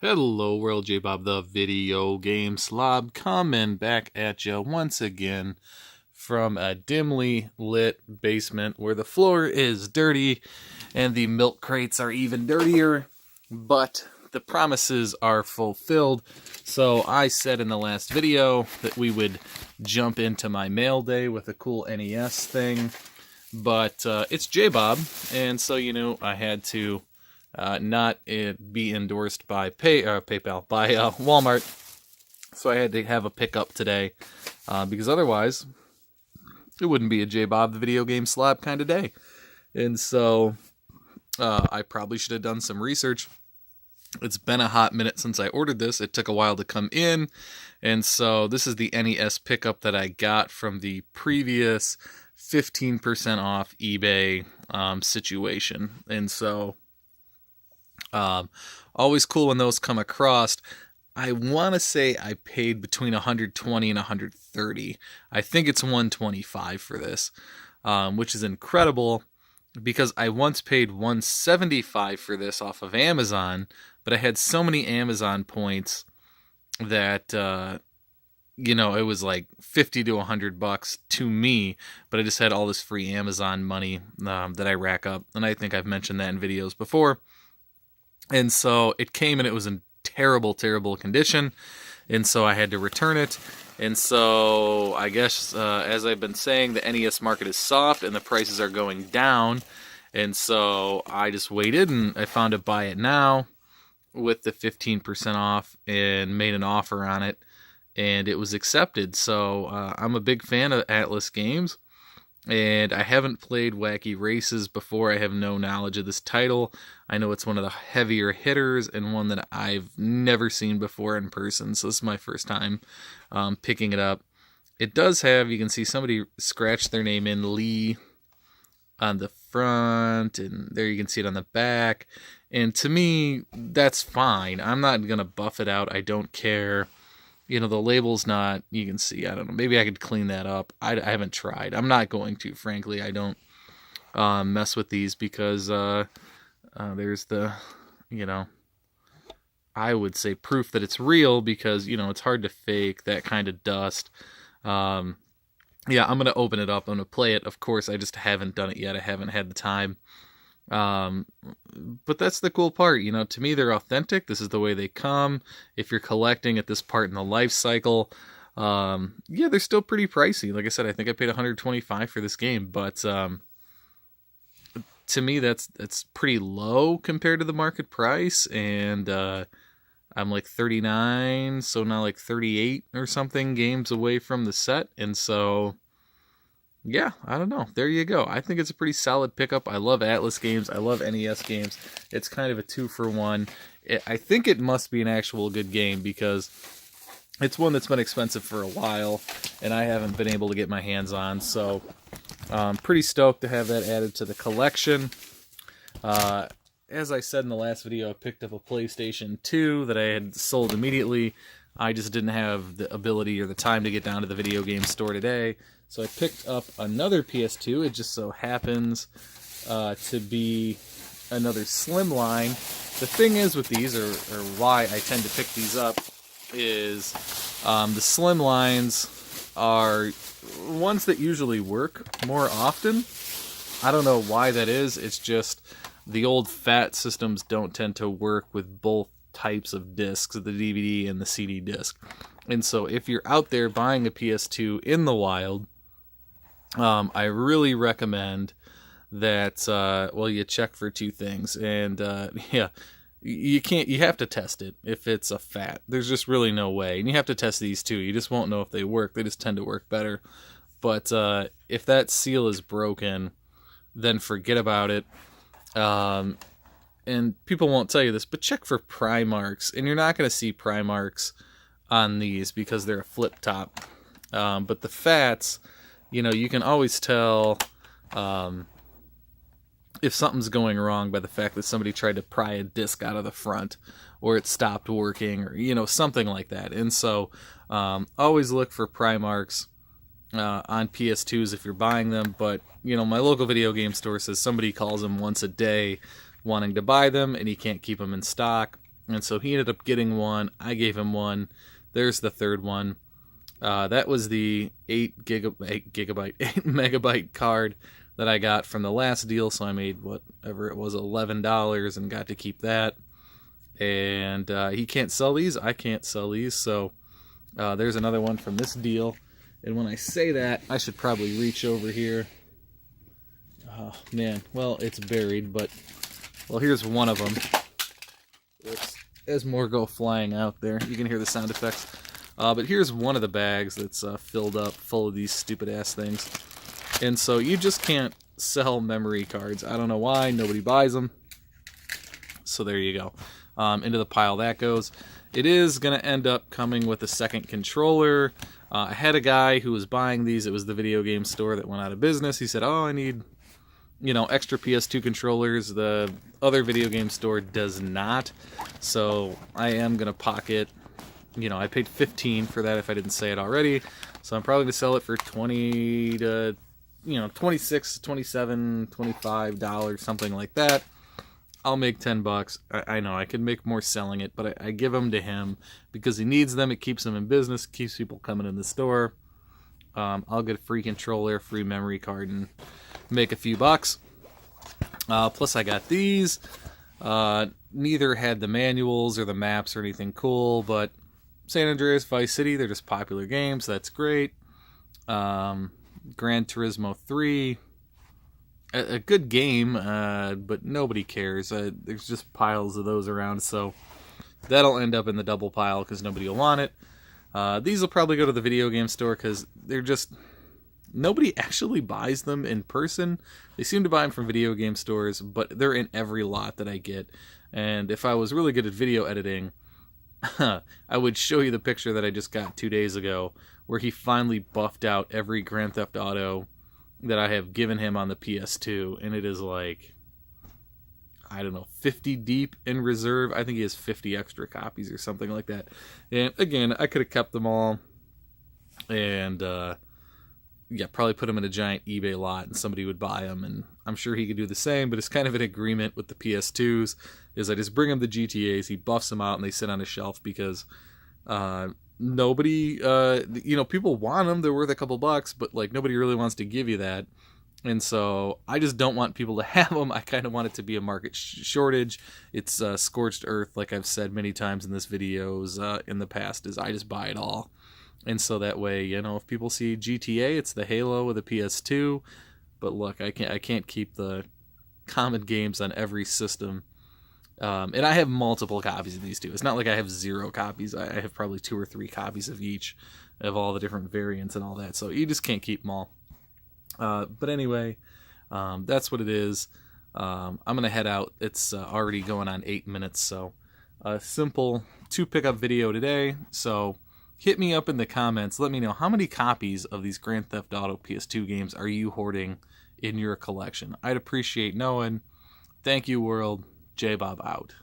Hello world, J-Bob the video game slob coming back at you once again from a dimly lit basement where the floor is dirty and the milk crates are even dirtier, but the promises are fulfilled. So I said in the last video that we would jump into my mail day with a cool NES thing, but it's J-Bob, and so I had to not be endorsed by PayPal, by Walmart. So I had to have a pickup today because otherwise it wouldn't be a J-Bob the video game slab kind of day. And so I probably should have done some research. It's been a hot minute since I ordered this. It took a while to come in. And so this is the NES pickup that I got from the previous 15% off eBay situation. And so always cool when those come across. I want to say I paid between 120 and 130. I think it's 125 for this, which is incredible because I once paid 175 for this off of Amazon, but I had so many Amazon points that it was like 50 to 100 bucks to me, but I just had all this free Amazon money that I rack up, and I think I've mentioned that in videos before. And so it came and it was in terrible, terrible condition. And so I had to return it. And so I guess, as I've been saying, the NES market is soft and the prices are going down. And so I just waited and I found a buy it now with the 15% off and made an offer on it. And it was accepted. So I'm a big fan of Atlas games. And I haven't played Wacky Races before. I have no knowledge of this title. I know it's one of the heavier hitters and one that I've never seen before in person. So this is my first time picking it up. It does have, you can see somebody scratched their name in Lee on the front. And there you can see it on the back. And to me, that's fine. I'm not going to buff it out. I don't care. The label's not, you can see, I don't know, maybe I could clean that up. I haven't tried. I'm not going to, frankly. I don't mess with these because there's the, I would say proof that it's real because, it's hard to fake that kind of dust. Yeah, I'm going to open it up. I'm going to play it. Of course, I just haven't done it yet. I haven't had the time. But that's the cool part, to me they're authentic. This is the way they come. If you're collecting at this part in the life cycle, they're still pretty pricey. Like I said, I think I paid 125 for this game, but to me that's pretty low compared to the market price. And I'm like 39, so now like 38 or something games away from the set. And so yeah, I don't know. There you go. I think it's a pretty solid pickup. I love Atlas games. I love NES games. It's kind of a 2-for-1. I think it must be an actual good game because it's one that's been expensive for a while and I haven't been able to get my hands on. So I'm pretty stoked to have that added to the collection. As I said in the last video, I picked up a PlayStation 2 that I had sold immediately. I just didn't have the ability or the time to get down to the video game store today. So I picked up another PS2. It just so happens to be another Slimline. The thing is with these, or why I tend to pick these up, is the Slimlines are ones that usually work more often. I don't know why that is. It's just the old fat systems don't tend to work with both types of discs, the DVD and the CD disc. And so if you're out there buying a PS2 in the wild, I really recommend that you check for two things. And you have to test it if it's a fat. There's just really no way. And you have to test these too. You just won't know if they work. They just tend to work better. But if that seal is broken, then forget about it. And people won't tell you this, but check for pry marks. And you're not going to see pry marks on these because they're a flip top. But the fats, you can always tell if something's going wrong by the fact that somebody tried to pry a disc out of the front or it stopped working or, something like that. And so always look for pry marks on PS2s if you're buying them. But, my local video game store says somebody calls them once a day wanting to buy them and he can't keep them in stock. And so he ended up getting one. I gave him one. There's the third one. That was the 8 megabyte card that I got from the last deal. So I made whatever it was, $11, and got to keep that. And he can't sell these. I can't sell these. So there's another one from this deal. And when I say that, I should probably reach over here. Oh, man. Well, it's buried, but... Well, here's one of them. Oops. As more go flying out there. You can hear the sound effects. But here's one of the bags that's filled up full of these stupid-ass things. And so you just can't sell memory cards. I don't know why. Nobody buys them. So there you go. Into the pile that goes. It is going to end up coming with a second controller. I had a guy who was buying these. It was the video game store that went out of business. He said, oh, I need, extra PS2 controllers. The other video game store does not. So I am going to pocket, I paid $15 for that if I didn't say it already. So I'm probably going to sell it for $20 to, $26, $27, $25, something like that. I'll make $10. I know I could make more selling it, but I give them to him because he needs them. It keeps him in business, keeps people coming in the store. I'll get a free controller, free memory card, and make a few bucks. Plus, I got these. Neither had the manuals or the maps or anything cool, but San Andreas, Vice City, they're just popular games. That's great. Gran Turismo 3. A good game, but nobody cares. There's just piles of those around, so that'll end up in the double pile because nobody will want it. These will probably go to the video game store because they're just... Nobody actually buys them in person. They seem to buy them from video game stores, but they're in every lot that I get. And if I was really good at video editing, I would show you the picture that I just got 2 days ago where he finally buffed out every Grand Theft Auto that I have given him on the PS2, and it is like, I don't know, 50 deep in reserve. I think he has 50 extra copies or something like that. And again, I could have kept them all and probably put them in a giant eBay lot and somebody would buy them, and I'm sure he could do the same, but it's kind of an agreement with the PS2s is I just bring him the GTAs, he buffs them out, and they sit on a shelf because nobody, people want them, they're worth a couple bucks, but like nobody really wants to give you that. And so I just don't want people to have them. I kind of want it to be a market shortage. It's scorched earth, like I've said many times in this videos in the past, is I just buy it all. And so that way, if people see GTA, it's the Halo with a PS2. But look, I can't keep the common games on every system. And I have multiple copies of these two. It's not like I have 0 copies. I have probably 2 or 3 copies of each, of all the different variants and all that. So you just can't keep them all. But anyway, that's what it is. I'm going to head out. It's already going on 8 minutes. So a simple 2 pickup video today. So hit me up in the comments. Let me know how many copies of these Grand Theft Auto PS2 games are you hoarding in your collection. I'd appreciate knowing. Thank you, world. J-Bob out.